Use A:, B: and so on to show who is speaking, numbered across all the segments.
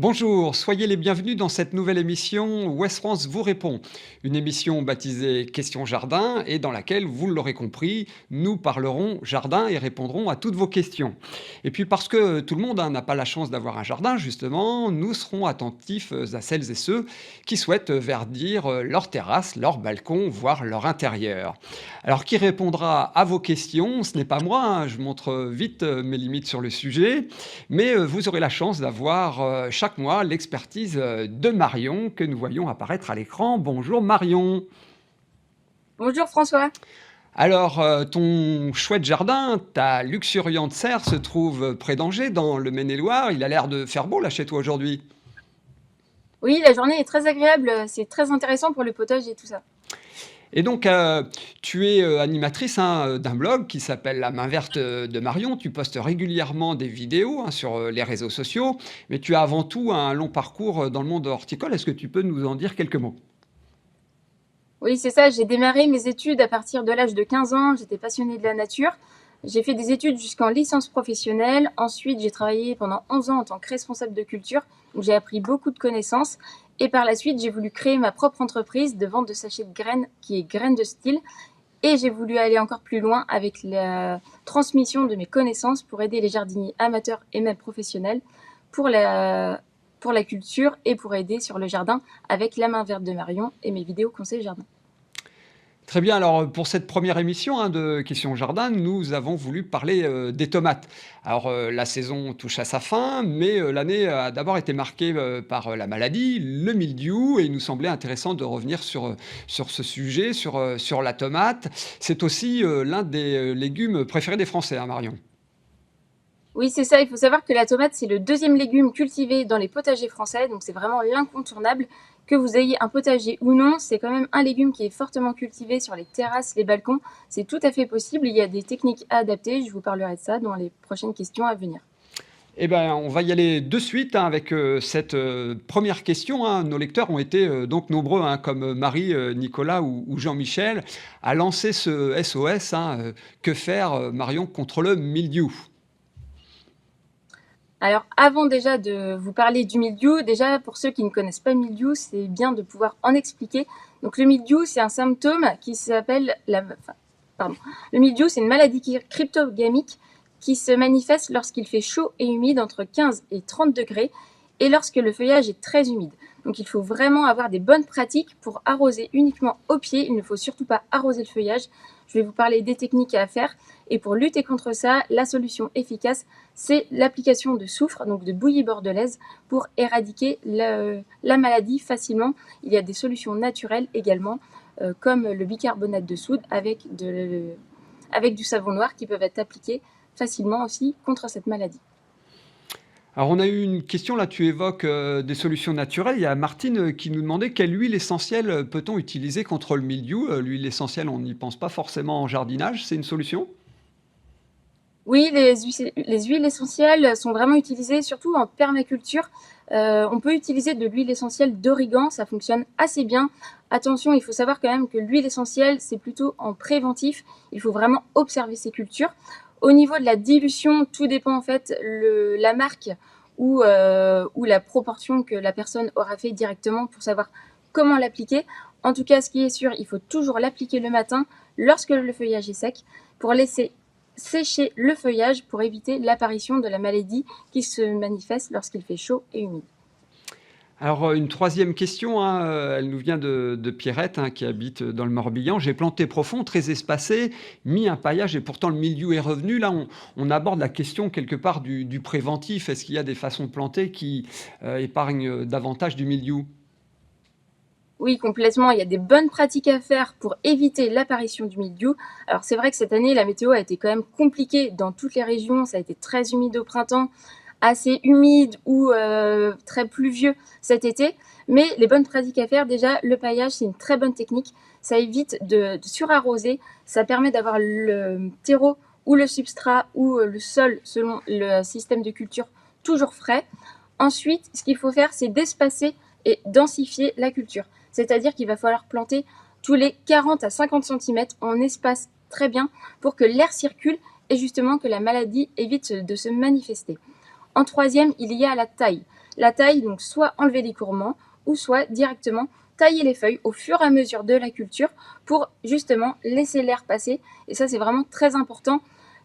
A: Bonjour, soyez les bienvenus dans cette nouvelle émission Ouest France vous répond. Une émission baptisée Questions Jardin et dans laquelle, vous l'aurez compris, nous parlerons jardin et répondrons à toutes vos questions. Et puis parce que tout le monde n'a pas la chance d'avoir un jardin, justement, nous serons attentifs à celles et ceux qui souhaitent verdir leur terrasse, leur balcon, voire leur intérieur. Alors qui répondra à vos questions? Ce n'est pas moi, hein, je montre vite mes limites sur le sujet. Mais vous aurez la chance d'avoir chaque mois l'expertise de Marion que nous voyons apparaître à l'écran. Bonjour Marion.
B: Bonjour François.
A: Alors, ton chouette jardin, ta luxuriante serre se trouve près d'Angers, dans le Maine-et-Loire. Il a l'air de faire beau là chez toi aujourd'hui.
B: Oui, la journée est très agréable, c'est très intéressant pour le potage et tout ça.
A: Et donc, tu es animatrice hein, d'un blog qui s'appelle La main verte de Marion. Tu postes régulièrement des vidéos hein, sur les réseaux sociaux, mais tu as avant tout un long parcours dans le monde horticole. Est-ce que tu peux nous en dire quelques mots?
B: Oui, c'est ça, j'ai démarré mes études à partir de l'âge de 15 ans, j'étais passionnée de la nature. J'ai fait des études jusqu'en licence professionnelle. Ensuite, j'ai travaillé pendant 11 ans en tant que responsable de culture, où j'ai appris beaucoup de connaissances. Et par la suite, j'ai voulu créer ma propre entreprise de vente de sachets de graines, qui est Graines de Style. Et j'ai voulu aller encore plus loin avec la transmission de mes connaissances pour aider les jardiniers amateurs et même professionnels pour la culture et pour aider sur le jardin avec la main verte de Marion et mes vidéos conseils jardin.
A: Très bien, alors pour cette première émission hein, de Questions Jardin, nous avons voulu parler des tomates. Alors la saison touche à sa fin, mais l'année a d'abord été marquée par la maladie, le mildiou, et il nous semblait intéressant de revenir sur ce sujet, sur la tomate. C'est aussi l'un des légumes préférés des Français, hein, Marion.
B: Oui, c'est ça. Il faut savoir que la tomate, c'est le deuxième légume cultivé dans les potagers français. Donc, c'est vraiment l'incontournable. Que vous ayez un potager ou non, c'est quand même un légume qui est fortement cultivé sur les terrasses, les balcons. C'est tout à fait possible. Il y a des techniques à adapter. Je vous parlerai de ça dans les prochaines questions à venir.
A: Eh ben, on va y aller de suite hein, avec cette première question. Hein. Nos lecteurs ont été donc nombreux, hein, comme Marie, Nicolas ou Jean-Michel, à lancer ce SOS. Hein, que faire, Marion, contre le mildiou?
B: Alors, avant déjà de vous parler du mildiou, déjà pour ceux qui ne connaissent pas le mildiou, c'est bien de pouvoir en expliquer. Donc, le mildiou, c'est un symptôme qui s'appelle pardon. Le mildiou, c'est une maladie cryptogamique qui se manifeste lorsqu'il fait chaud et humide entre 15 et 30 degrés et lorsque le feuillage est très humide. Donc, il faut vraiment avoir des bonnes pratiques pour arroser uniquement au pied. Il ne faut surtout pas arroser le feuillage. Je vais vous parler des techniques à faire. Et pour lutter contre ça, la solution efficace, c'est l'application de soufre, donc de bouillie bordelaise, pour éradiquer la maladie facilement. Il y a des solutions naturelles également, comme le bicarbonate de soude avec du savon noir qui peuvent être appliqués facilement aussi contre cette maladie.
A: Alors, on a eu une question, là, tu évoques des solutions naturelles. Il y a Martine qui nous demandait quelle huile essentielle peut-on utiliser contre le mildiou. L'huile essentielle, on n'y pense pas forcément en jardinage, c'est une solution?
B: Oui, les huiles essentielles sont vraiment utilisées surtout en permaculture. On peut utiliser de l'huile essentielle d'origan, ça fonctionne assez bien. Attention, il faut savoir quand même que l'huile essentielle, c'est plutôt en préventif. Il faut vraiment observer ces cultures. Au niveau de la dilution, tout dépend en fait la marque ou la proportion que la personne aura fait directement pour savoir comment l'appliquer. En tout cas, ce qui est sûr, il faut toujours l'appliquer le matin lorsque le feuillage est sec pour laisser sécher le feuillage pour éviter l'apparition de la maladie qui se manifeste lorsqu'il fait chaud et humide.
A: Alors, une troisième question, hein, elle nous vient de Pierrette, hein, qui habite dans le Morbihan. J'ai planté profond, très espacé, mis un paillage et pourtant le milieu est revenu. Là, on aborde la question quelque part du préventif. Est-ce qu'il y a des façons de planter qui épargnent davantage du milieu?
B: Oui, complètement. Il y a des bonnes pratiques à faire pour éviter l'apparition du mildiou. Alors c'est vrai que cette année, la météo a été quand même compliquée dans toutes les régions. Ça a été très humide au printemps, assez humide ou très pluvieux cet été. Mais les bonnes pratiques à faire, déjà, le paillage, c'est une très bonne technique. Ça évite de surarroser. Ça permet d'avoir le terreau ou le substrat ou le sol, selon le système de culture, toujours frais. Ensuite, ce qu'il faut faire, c'est d'espacer et densifier la culture. C'est-à-dire qu'il va falloir planter tous les 40 à 50 cm en espace très bien pour que l'air circule et justement que la maladie évite de se manifester. En troisième, il y a la taille. la taille, donc soit enlever les gourmands ou soit directement tailler les feuilles au fur et à mesure de la culture pour justement laisser l'air passer. Et ça, c'est vraiment très important.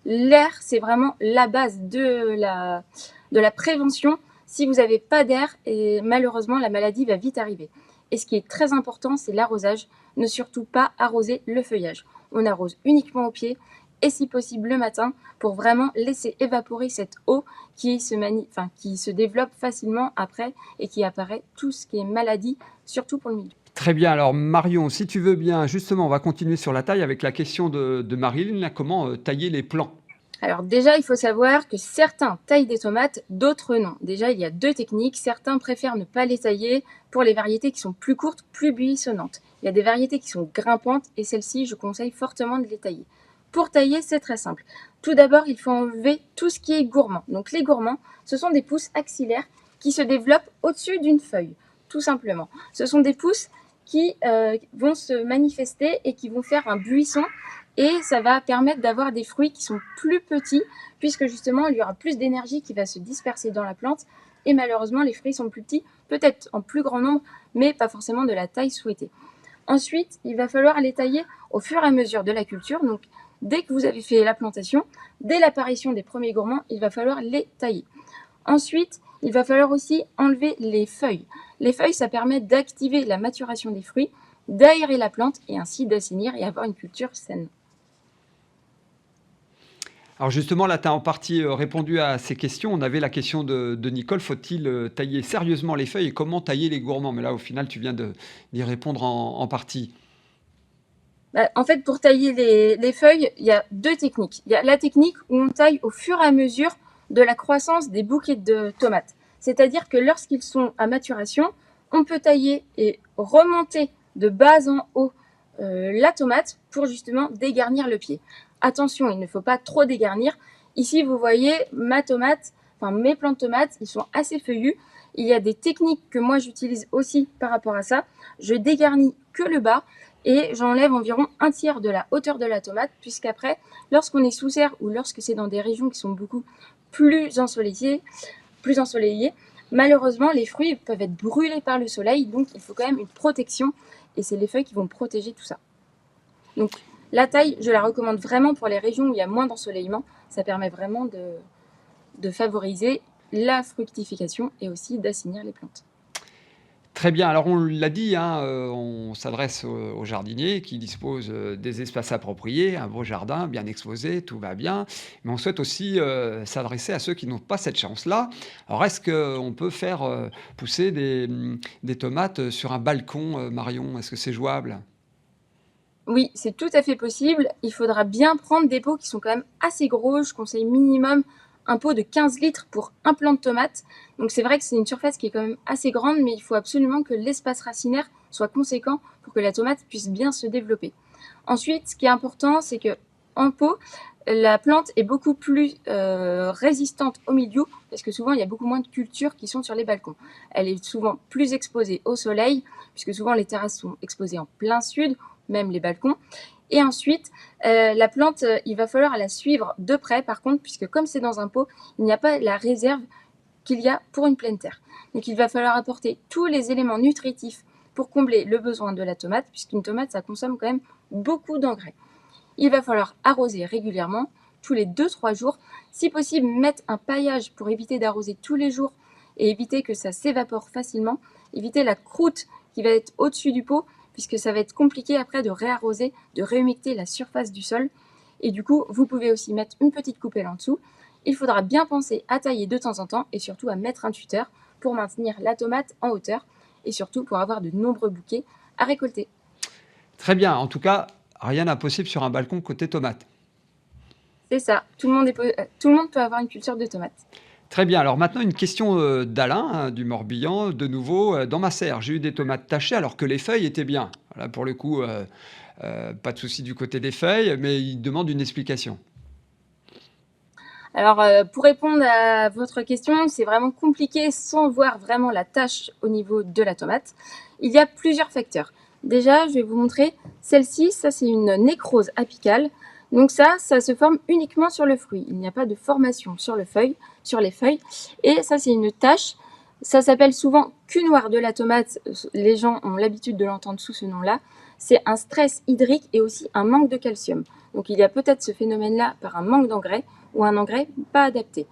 B: L'air, c'est vraiment la base de la prévention. Si vous n'avez pas d'air, et malheureusement, la maladie va vite arriver. Et ce qui est très important, c'est l'arrosage. Ne surtout pas arroser le feuillage. On arrose uniquement au pied et si possible le matin pour vraiment laisser évaporer cette eau qui se développe facilement après et qui apparaît tout ce qui est maladie, surtout pour le milieu.
A: Très bien, alors Marion, si tu veux bien, justement, on va continuer sur la taille avec la question de Marilyn, là, comment tailler les plants?
B: Alors déjà, il faut savoir que certains taillent des tomates, d'autres non. Déjà, il y a 2 techniques. Certains préfèrent ne pas les tailler pour les variétés qui sont plus courtes, plus buissonnantes. Il y a des variétés qui sont grimpantes et celles-ci, je conseille fortement de les tailler. Pour tailler, c'est très simple. Tout d'abord, il faut enlever tout ce qui est gourmand. Donc les gourmands, ce sont des pousses axillaires qui se développent au-dessus d'une feuille, tout simplement. Ce sont des pousses qui vont se manifester et qui vont faire un buisson et ça va permettre d'avoir des fruits qui sont plus petits puisque justement il y aura plus d'énergie qui va se disperser dans la plante et malheureusement les fruits sont plus petits, peut-être en plus grand nombre mais pas forcément de la taille souhaitée. Ensuite, il va falloir les tailler au fur et à mesure de la culture. Donc dès que vous avez fait la plantation, dès l'apparition des premiers gourmands, il va falloir les tailler. Ensuite, il va falloir aussi enlever les feuilles. Les feuilles, ça permet d'activer la maturation des fruits, d'aérer la plante et ainsi d'assainir et avoir une culture saine.
A: Alors justement, là, tu as en partie répondu à ces questions. On avait la question de Nicole, faut-il tailler sérieusement les feuilles et comment tailler les gourmands? Mais là, au final, tu viens d'y répondre en partie.
B: En fait, pour tailler les feuilles, il y a 2 techniques. Il y a la technique où on taille au fur et à mesure de la croissance des bouquets de tomates. C'est-à-dire que lorsqu'ils sont à maturation, on peut tailler et remonter de bas en haut la tomate pour justement dégarnir le pied. Attention, il ne faut pas trop dégarnir. Ici, vous voyez mes plants de tomates, ils sont assez feuillus. Il y a des techniques que moi j'utilise aussi par rapport à ça. Je dégarnis que le bas et j'enlève environ 1/3 de la hauteur de la tomate puisqu'après, lorsqu'on est sous serre ou lorsque c'est dans des régions qui sont beaucoup plus ensoleillées, malheureusement les fruits peuvent être brûlés par le soleil, donc il faut quand même une protection et c'est les feuilles qui vont protéger tout ça. Donc la taille, je la recommande vraiment pour les régions où il y a moins d'ensoleillement. Ça permet vraiment de favoriser la fructification et aussi d'assainir les plantes.
A: Très bien, alors on l'a dit, hein, on s'adresse aux jardiniers qui disposent des espaces appropriés, un beau jardin bien exposé, tout va bien. Mais on souhaite aussi s'adresser à ceux qui n'ont pas cette chance-là. Alors est-ce qu'on peut faire pousser des tomates sur un balcon, Marion? Est-ce que c'est jouable?
B: Oui, c'est tout à fait possible. Il faudra bien prendre des pots qui sont quand même assez gros. Je conseille minimum un pot de 15 litres pour un plant de tomates. Donc c'est vrai que c'est une surface qui est quand même assez grande, mais il faut absolument que l'espace racinaire soit conséquent pour que la tomate puisse bien se développer. Ensuite, ce qui est important, c'est que en pot, la plante est beaucoup plus résistante au milieu, parce que souvent il y a beaucoup moins de cultures qui sont sur les balcons. Elle est souvent plus exposée au soleil, puisque souvent les terrasses sont exposées en plein sud, même les balcons. Et ensuite, la plante, il va falloir la suivre de près, par contre, puisque comme c'est dans un pot, il n'y a pas la réserve qu'il y a pour une pleine terre. Donc il va falloir apporter tous les éléments nutritifs pour combler le besoin de la tomate, puisqu'une tomate, ça consomme quand même beaucoup d'engrais. Il va falloir arroser régulièrement, tous les 2-3 jours. Si possible, mettre un paillage pour éviter d'arroser tous les jours et éviter que ça s'évapore facilement. Éviter la croûte qui va être au-dessus du pot, puisque ça va être compliqué après de réarroser, de réhumecter la surface du sol. Et du coup, vous pouvez aussi mettre une petite coupelle en dessous. Il faudra bien penser à tailler de temps en temps et surtout à mettre un tuteur pour maintenir la tomate en hauteur et surtout pour avoir de nombreux bouquets à récolter.
A: Très bien, en tout cas, rien d'impossible sur un balcon côté tomate.
B: C'est ça, tout le monde peut avoir une culture de tomates.
A: Très bien. Alors maintenant, une question d'Alain, hein, du Morbihan. De nouveau, dans ma serre, j'ai eu des tomates tachées alors que les feuilles étaient bien. Là, pour le coup, pas de souci du côté des feuilles, mais il demande une explication.
B: Alors, pour répondre à votre question, c'est vraiment compliqué sans voir vraiment la tache au niveau de la tomate. Il y a plusieurs facteurs. Déjà, je vais vous montrer celle-ci, ça c'est une nécrose apicale. Donc ça se forme uniquement sur le fruit. Il n'y a pas de formation sur les feuilles. Et ça, c'est une tache Ça s'appelle souvent cul noir de la tomate, les gens ont l'habitude de l'entendre sous ce nom-là. C'est un stress hydrique et aussi un manque de calcium. Donc il y a peut-être ce phénomène-là par un manque d'engrais ou un engrais pas adapté.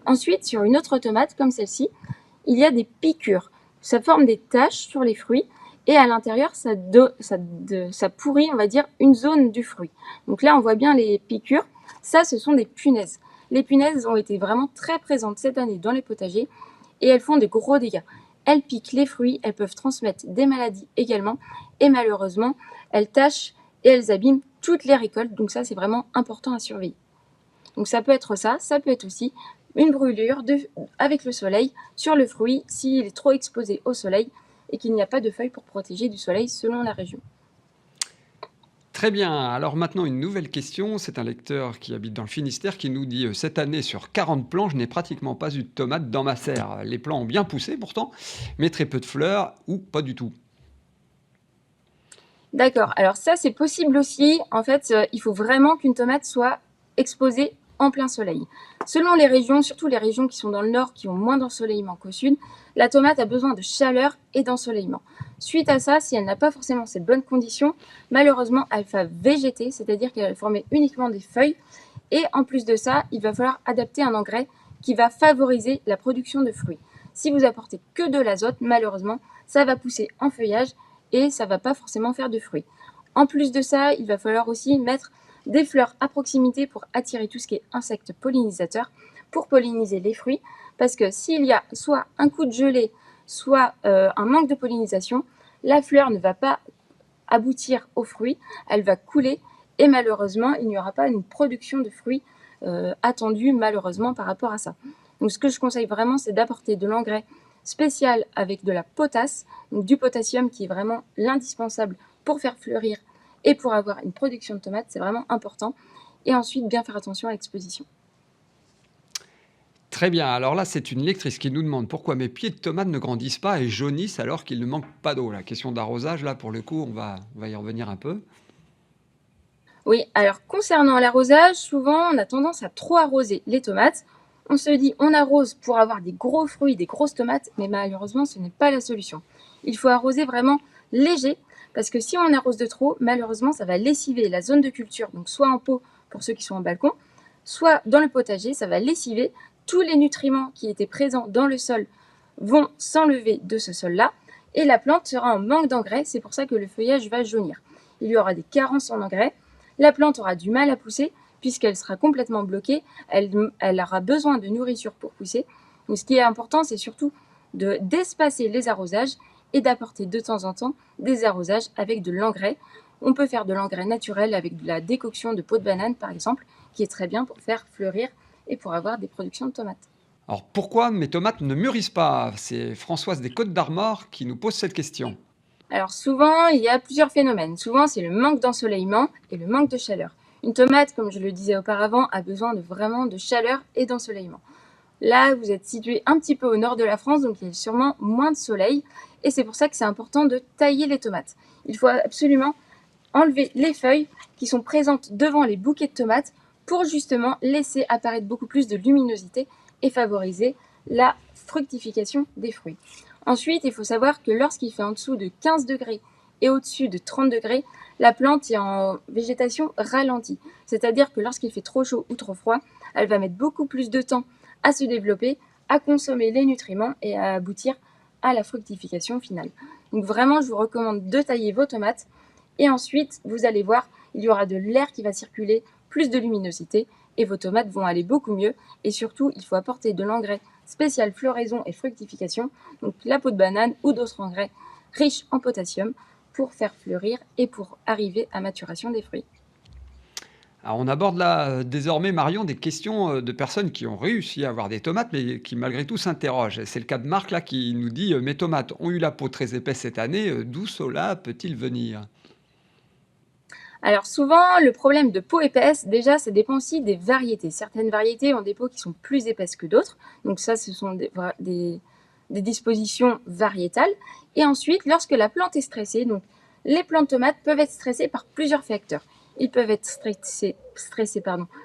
B: Ensuite, sur une autre tomate comme celle-ci, il y a des piqûres. Ça forme des taches sur les fruits et à l'intérieur, ça pourrit, on va dire, une zone du fruit. Donc là, on voit bien les piqûres. Ça, ce sont des punaises. Les punaises ont été vraiment très présentes cette année dans les potagers et elles font de gros dégâts. Elles piquent les fruits, elles peuvent transmettre des maladies également et malheureusement, elles tachent et elles abîment toutes les récoltes. Donc ça, c'est vraiment important à surveiller. Donc ça peut être ça peut être aussi une brûlure avec le soleil sur le fruit s'il est trop exposé au soleil et qu'il n'y a pas de feuilles pour protéger du soleil selon la région.
A: Très bien. Alors maintenant, une nouvelle question. C'est un lecteur qui habite dans le Finistère qui nous dit cette année, sur 40 plants, je n'ai pratiquement pas eu de tomates dans ma serre. Les plants ont bien poussé pourtant, mais très peu de fleurs ou pas du tout.
B: D'accord, alors ça c'est possible aussi. En fait, il faut vraiment qu'une tomate soit exposée en plein soleil. Selon les régions, surtout les régions qui sont dans le nord, qui ont moins d'ensoleillement qu'au sud, la tomate a besoin de chaleur et d'ensoleillement. Suite à ça, si elle n'a pas forcément ces bonnes conditions, malheureusement, elle va végéter, c'est-à-dire qu'elle va former uniquement des feuilles. Et en plus de ça, il va falloir adapter un engrais qui va favoriser la production de fruits. Si vous apportez que de l'azote, malheureusement, ça va pousser en feuillage et ça ne va pas forcément faire de fruits. En plus de ça, il va falloir aussi mettre des fleurs à proximité pour attirer tout ce qui est insectes pollinisateurs pour polliniser les fruits, parce que s'il y a soit un coup de gelée, soit un manque de pollinisation, la fleur ne va pas aboutir aux fruits, elle va couler et malheureusement, il n'y aura pas une production de fruits attendue malheureusement par rapport à ça. Donc ce que je conseille vraiment, c'est d'apporter de l'engrais spécial avec de la potasse, donc du potassium qui est vraiment l'indispensable pour faire fleurir et pour avoir une production de tomates, c'est vraiment important. Et ensuite, bien faire attention à l'exposition.
A: Très bien. Alors là, c'est une lectrice qui nous demande pourquoi mes pieds de tomates ne grandissent pas et jaunissent alors qu'il ne manque pas d'eau. La question d'arrosage, là, pour le coup, on va y revenir un peu.
B: Oui, alors concernant l'arrosage, souvent on a tendance à trop arroser les tomates. On se dit on arrose pour avoir des gros fruits, des grosses tomates, mais malheureusement ce n'est pas la solution. Il faut arroser vraiment léger parce que si on arrose de trop, malheureusement ça va lessiver la zone de culture, donc soit en pot pour ceux qui sont en balcon, soit dans le potager, ça va lessiver tous les nutriments qui étaient présents dans le sol vont s'enlever de ce sol-là et la plante sera en manque d'engrais, c'est pour ça que le feuillage va jaunir. Il y aura des carences en engrais. La plante aura du mal à pousser puisqu'elle sera complètement bloquée, elle aura besoin de nourriture pour pousser. Donc, ce qui est important, c'est surtout d'espacer les arrosages et d'apporter de temps en temps des arrosages avec de l'engrais. On peut faire de l'engrais naturel avec de la décoction de peau de banane, par exemple, qui est très bien pour faire fleurir et pour avoir des productions de tomates.
A: Alors pourquoi mes tomates ne mûrissent pas? C'est Françoise des Côtes d'Armor qui nous pose cette question.
B: Alors souvent, il y a plusieurs phénomènes. Souvent, c'est le manque d'ensoleillement et le manque de chaleur. Une tomate, comme je le disais auparavant, a besoin vraiment de chaleur et d'ensoleillement. Là, vous êtes situé un petit peu au nord de la France, donc il y a sûrement moins de soleil. Et c'est pour ça que c'est important de tailler les tomates. Il faut absolument enlever les feuilles qui sont présentes devant les bouquets de tomates pour justement laisser apparaître beaucoup plus de luminosité et favoriser la fructification des fruits. Ensuite, il faut savoir que lorsqu'il fait en dessous de 15 degrés et au-dessus de 30 degrés, la plante est en végétation ralentie. C'est-à-dire que lorsqu'il fait trop chaud ou trop froid, elle va mettre beaucoup plus de temps à se développer, à consommer les nutriments et à aboutir à la fructification finale. Donc vraiment, je vous recommande de tailler vos tomates et ensuite, vous allez voir, il y aura de l'air qui va circuler, plus de luminosité et vos tomates vont aller beaucoup mieux. Et surtout, il faut apporter de l'engrais spécial floraison et fructification, donc la peau de banane ou d'autres engrais riches en potassium pour faire fleurir et pour arriver à maturation des fruits.
A: Alors on aborde là, désormais Marion, des questions, de personnes qui ont réussi à avoir des tomates, mais qui malgré tout s'interrogent. C'est le cas de Marc là qui nous dit: «Mes tomates ont eu la peau très épaisse cette année, d'où cela peut-il venir?»
B: Alors souvent, le problème de peau épaisse, déjà, ça dépend aussi des variétés. Certaines variétés ont des peaux qui sont plus épaisses que d'autres. Donc ça, ce sont des dispositions variétales. Et ensuite, lorsque la plante est stressée, donc les plantes de tomates peuvent être stressées par plusieurs facteurs. Ils peuvent être stressés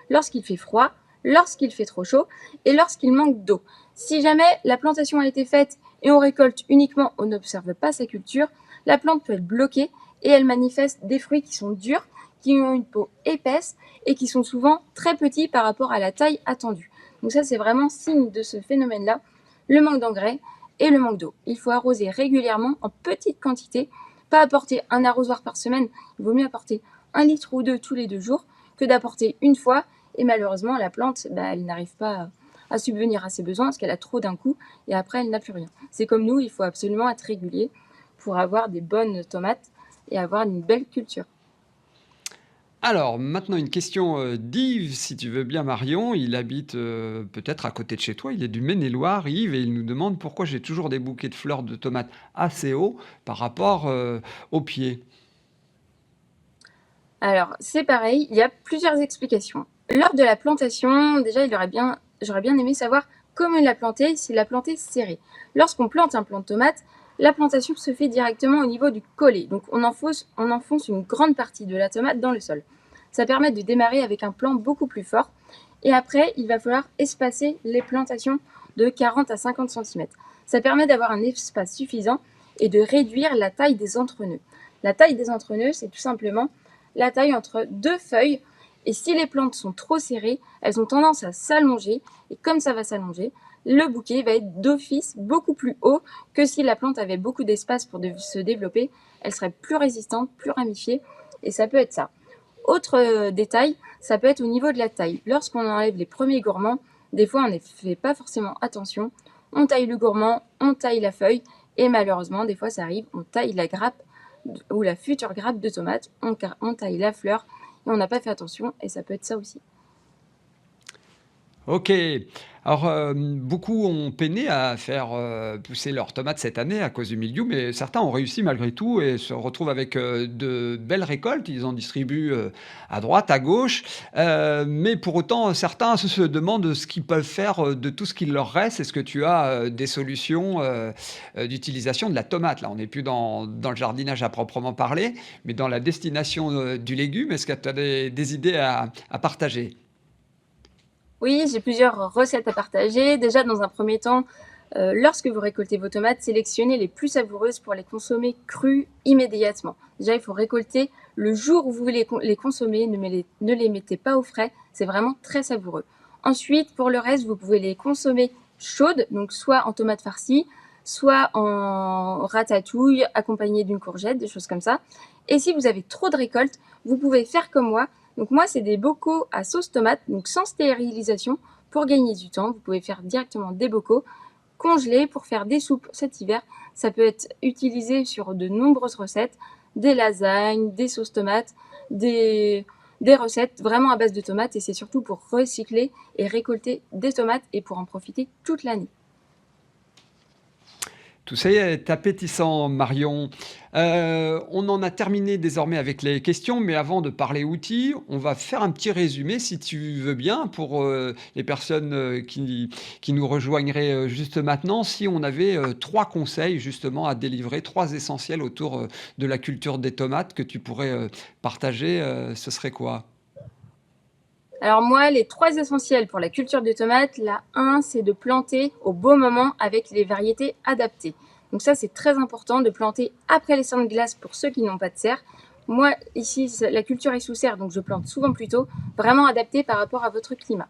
B: lorsqu'il fait froid, lorsqu'il fait trop chaud et lorsqu'il manque d'eau. Si jamais la plantation a été faite et on récolte uniquement, on n'observe pas sa culture, la plante peut être bloquée et elle manifeste des fruits qui sont durs, qui ont une peau épaisse et qui sont souvent très petits par rapport à la taille attendue. Donc ça, c'est vraiment signe de ce phénomène-là, le manque d'engrais et le manque d'eau. Il faut arroser régulièrement en petite quantité, pas apporter un arrosoir par semaine, il vaut mieux apporter 1 litre ou 2 tous les 2 jours que d'apporter une fois et malheureusement la plante, elle n'arrive pas à subvenir à ses besoins parce qu'elle a trop d'un coup et après elle n'a plus rien. C'est comme nous, il faut absolument être régulier pour avoir des bonnes tomates et avoir une belle culture.
A: Alors, maintenant une question, d'Yves, si tu veux bien Marion. Il habite, peut-être à côté de chez toi. Il est du Maine-et-Loire, Yves, et il nous demande pourquoi j'ai toujours des bouquets de fleurs de tomates assez hauts par rapport, aux pieds.
B: Alors, c'est pareil, il y a plusieurs explications. Lors de la plantation, déjà, j'aurais bien aimé savoir comment il l'a planté, s'il l'a planté serré. Lorsqu'on plante un plant de tomate, la plantation se fait directement au niveau du collet. Donc, on enfonce une grande partie de la tomate dans le sol. Ça permet de démarrer avec un plant beaucoup plus fort. Et après, il va falloir espacer les plantations de 40 à 50 cm. Ça permet d'avoir un espace suffisant et de réduire la taille des entrenœuds. La taille des entrenœuds, c'est tout simplement la taille entre deux feuilles. Et si les plantes sont trop serrées, elles ont tendance à s'allonger. Et comme ça va s'allonger, le bouquet va être d'office beaucoup plus haut que si la plante avait beaucoup d'espace pour se développer. Elle serait plus résistante, plus ramifiée. Et ça peut être ça. Autre détail, ça peut être au niveau de la taille. Lorsqu'on enlève les premiers gourmands, des fois on ne fait pas forcément attention. On taille le gourmand, on taille la feuille. Et malheureusement, des fois ça arrive, on taille la grappe ou la future grappe de tomate, on taille la fleur et on n'a pas fait attention et ça peut être ça aussi.
A: OK. Alors, beaucoup ont peiné à faire, pousser leurs tomates cette année à cause du mildiou, mais certains ont réussi malgré tout et se retrouvent avec, de belles récoltes. Ils en distribuent, à droite, à gauche, mais pour autant, certains se demandent ce qu'ils peuvent faire, de tout ce qu'il leur reste. Est-ce que tu as, des solutions, d'utilisation de la tomate? Là, on n'est plus dans le jardinage à proprement parler, mais dans la destination, du légume. Est-ce que tu as des idées à partager?
B: Oui, j'ai plusieurs recettes à partager. Déjà, dans un premier temps, lorsque vous récoltez vos tomates, sélectionnez les plus savoureuses pour les consommer crues immédiatement. Déjà, il faut récolter le jour où vous voulez les consommer, ne les mettez pas au frais, c'est vraiment très savoureux. Ensuite, pour le reste, vous pouvez les consommer chaudes, donc soit en tomates farcies, soit en ratatouille accompagnée d'une courgette, des choses comme ça. Et si vous avez trop de récoltes, vous pouvez faire comme moi. Donc moi, c'est des bocaux à sauce tomate, donc sans stérilisation, pour gagner du temps. Vous pouvez faire directement des bocaux congelés pour faire des soupes cet hiver. Ça peut être utilisé sur de nombreuses recettes, des lasagnes, des sauces tomates, des recettes vraiment à base de tomates. Et c'est surtout pour recycler et récolter des tomates et pour en profiter toute l'année.
A: Tout ça est appétissant, Marion. On en a terminé désormais avec les questions, mais avant de parler outils, on va faire un petit résumé, si tu veux bien, pour les personnes qui nous rejoindraient juste maintenant. Si on avait trois conseils justement à délivrer, trois essentiels autour de la culture des tomates que tu pourrais partager, ce serait quoi?
B: Alors moi, les 3 essentiels pour la culture des tomates, la 1, c'est de planter au bon moment avec les variétés adaptées. Donc ça, c'est très important de planter après les serres de glace pour ceux qui n'ont pas de serre. Moi, ici, la culture est sous serre, donc je plante souvent plus tôt, vraiment adapté par rapport à votre climat.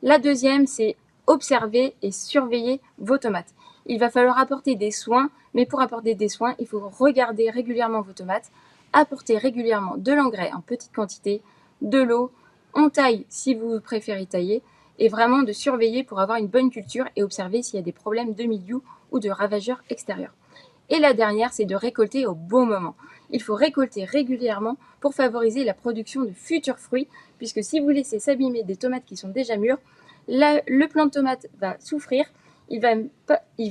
B: La deuxième, c'est observer et surveiller vos tomates. Il va falloir apporter des soins, mais pour apporter des soins, il faut regarder régulièrement vos tomates, apporter régulièrement de l'engrais en petite quantité, de l'eau, on taille si vous préférez tailler, et vraiment de surveiller pour avoir une bonne culture et observer s'il y a des problèmes de mildiou ou de ravageurs extérieurs. Et la dernière, c'est de récolter au bon moment. Il faut récolter régulièrement pour favoriser la production de futurs fruits, puisque si vous laissez s'abîmer des tomates qui sont déjà mûres, le plant de tomate va souffrir, il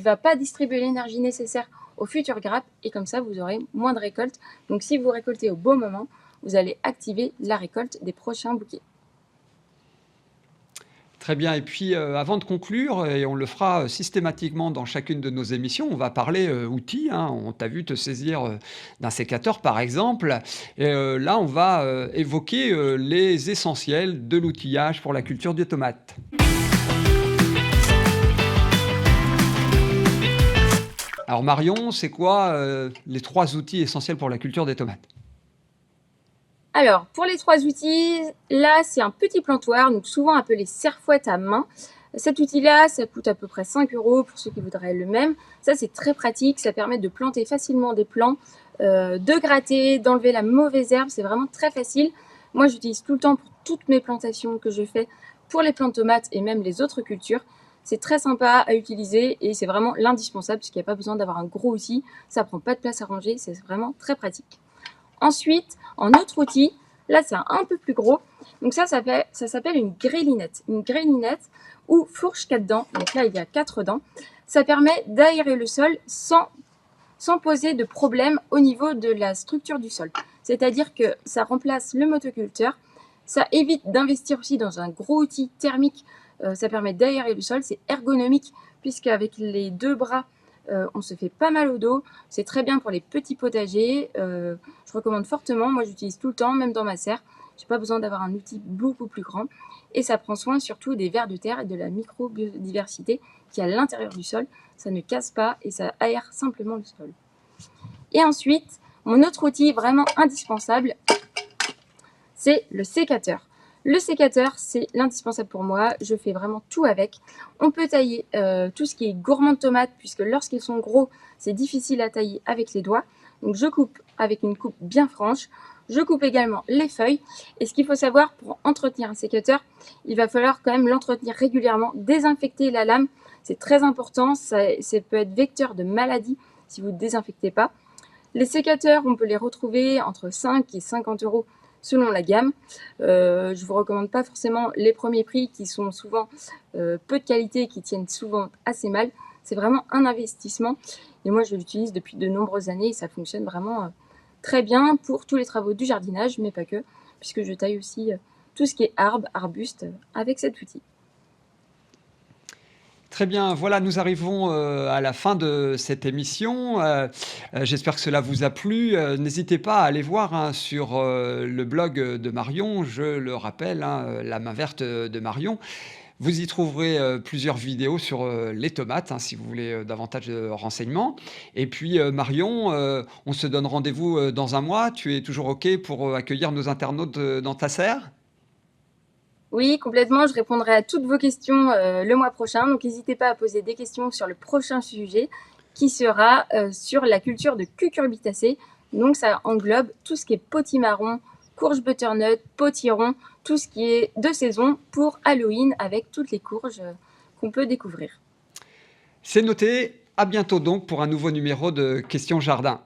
B: va pas distribuer l'énergie nécessaire aux futures grappes, et comme ça, vous aurez moins de récoltes. Donc si vous récoltez au bon moment, vous allez activer la récolte des prochains bouquets.
A: Très bien. Et puis, avant de conclure, et on le fera systématiquement dans chacune de nos émissions, on va parler outils, hein. On t'a vu te saisir d'un sécateur, par exemple. Et là, on va évoquer les essentiels de l'outillage pour la culture des tomates. Alors Marion, c'est quoi les 3 outils essentiels pour la culture des tomates?
B: Alors, pour les 3 outils, là, c'est un petit plantoir, donc souvent appelé serre-fouette à main. Cet outil-là, ça coûte à peu près 5 € pour ceux qui voudraient le même. Ça, c'est très pratique, ça permet de planter facilement des plants, de gratter, d'enlever la mauvaise herbe, c'est vraiment très facile. Moi, j'utilise tout le temps pour toutes mes plantations que je fais, pour les plants de tomates et même les autres cultures. C'est très sympa à utiliser et c'est vraiment l'indispensable parce qu'il n'y a pas besoin d'avoir un gros outil, ça prend pas de place à ranger, c'est vraiment très pratique. Ensuite, en autre outil, là c'est un peu plus gros, donc ça s'appelle une grélinette. Une grélinette ou fourche 4 dents, donc là il y a 4 dents. Ça permet d'aérer le sol sans poser de problème au niveau de la structure du sol. C'est-à-dire que ça remplace le motoculteur, ça évite d'investir aussi dans un gros outil thermique, ça permet d'aérer le sol, c'est ergonomique puisqu'avec les 2 bras, on se fait pas mal au dos. C'est très bien pour les petits potagers. Je recommande fortement. Moi, j'utilise tout le temps, même dans ma serre. J'ai pas besoin d'avoir un outil beaucoup plus grand. Et ça prend soin surtout des vers de terre et de la micro-biodiversité qui est à l'intérieur du sol. Ça ne casse pas et ça aère simplement le sol. Et ensuite, mon autre outil vraiment indispensable, c'est le sécateur. Le sécateur, c'est l'indispensable pour moi. Je fais vraiment tout avec. On peut tailler tout ce qui est gourmand de tomates, puisque lorsqu'ils sont gros, c'est difficile à tailler avec les doigts. Donc je coupe avec une coupe bien franche. Je coupe également les feuilles. Et ce qu'il faut savoir, pour entretenir un sécateur, il va falloir quand même l'entretenir régulièrement, désinfecter la lame. C'est très important, ça peut être vecteur de maladies si vous ne désinfectez pas. Les sécateurs, on peut les retrouver entre 5 et 50 € selon la gamme. Je ne vous recommande pas forcément les premiers prix qui sont souvent peu de qualité et qui tiennent souvent assez mal. C'est vraiment un investissement et moi je l'utilise depuis de nombreuses années et ça fonctionne vraiment très bien pour tous les travaux du jardinage, mais pas que, puisque je taille aussi tout ce qui est arbustes avec cet outil.
A: Très bien, voilà, nous arrivons, à la fin de cette émission, j'espère que cela vous a plu, n'hésitez pas à aller voir, hein, sur, le blog, de Marion, je le rappelle, hein, La main verte, de Marion. Vous y trouverez, plusieurs vidéos sur, les tomates, hein, si vous voulez, davantage de renseignements et puis, Marion, on se donne rendez-vous, dans un mois. Tu es toujours OK pour, accueillir nos internautes, dans ta serre?
B: Oui, complètement. Je répondrai à toutes vos questions le mois prochain. Donc, n'hésitez pas à poser des questions sur le prochain sujet qui sera sur la culture de cucurbitacées. Donc, ça englobe tout ce qui est potimarron, courge butternut, potiron, tout ce qui est de saison pour Halloween avec toutes les courges qu'on peut découvrir.
A: C'est noté, à bientôt donc pour un nouveau numéro de Questions Jardin.